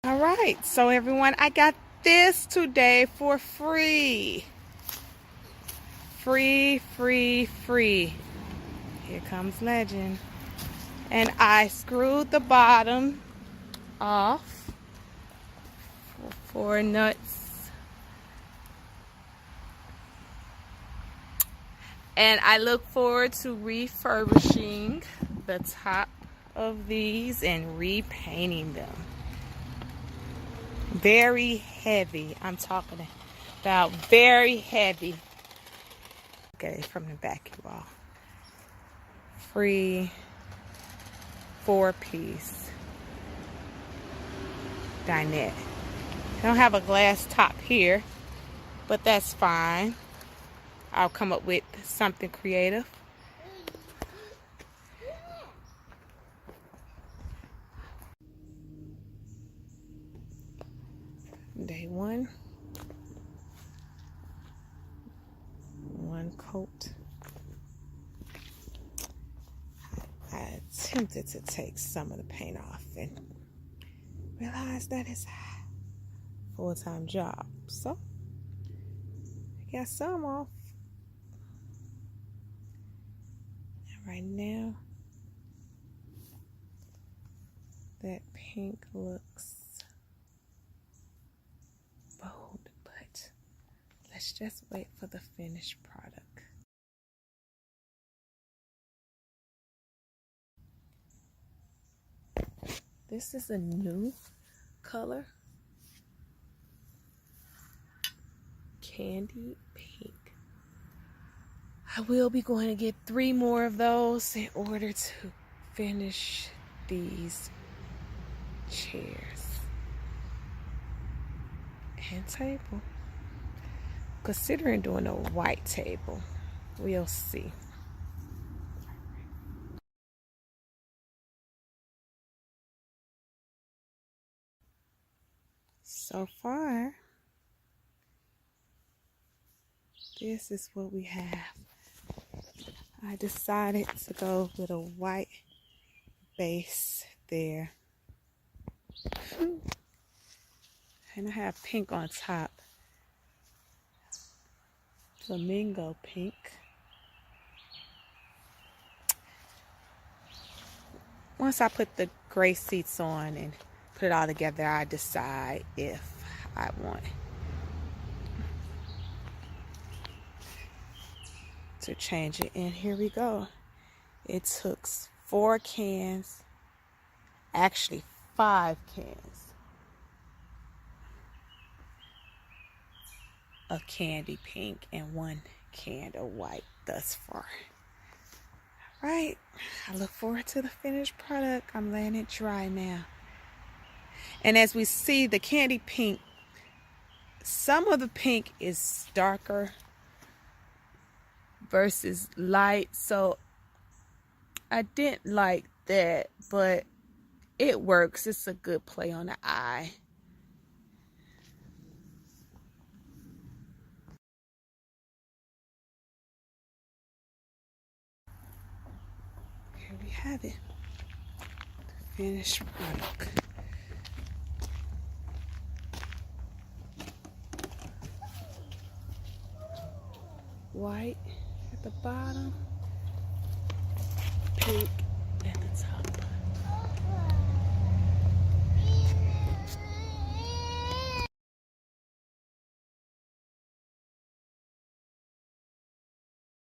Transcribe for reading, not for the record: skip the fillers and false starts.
All right, so everyone, I got this today for free. Free. Here comes Legend. And I screwed the bottom off for 4 nuts. And I look forward to refurbishing the top of these and repainting them. Very heavy. I'm talking about very heavy. Okay, from the back, you all. Free 4-piece dinette. I don't have a glass top here, but that's fine. I'll come up with something creative. Day 1. 1 coat. I attempted to take some of the paint off and realized that it's a full-time job. So I got some off. And right now, that pink looks bold, but let's just wait for the finished product. This is a new color, candy pink. I will be going to get 3 more of those in order to finish these chairs and table. Considering doing a white table. We'll see. So far, this is what we have. I decided to go with a white base there. And I have pink on top. Flamingo pink. Once I put the gray seats on and put it all together, I decide if I want to change it. And here we go. It took 4 cans, actually 5 cans of candy pink and 1 can of white thus far. All right, I look forward to the finished product. I'm letting it dry now. And as we see, the candy pink, some of the pink is darker versus light, so I didn't like that, but it works. It's a good play on the eye. Here we have it, the finished product. White at the bottom, pink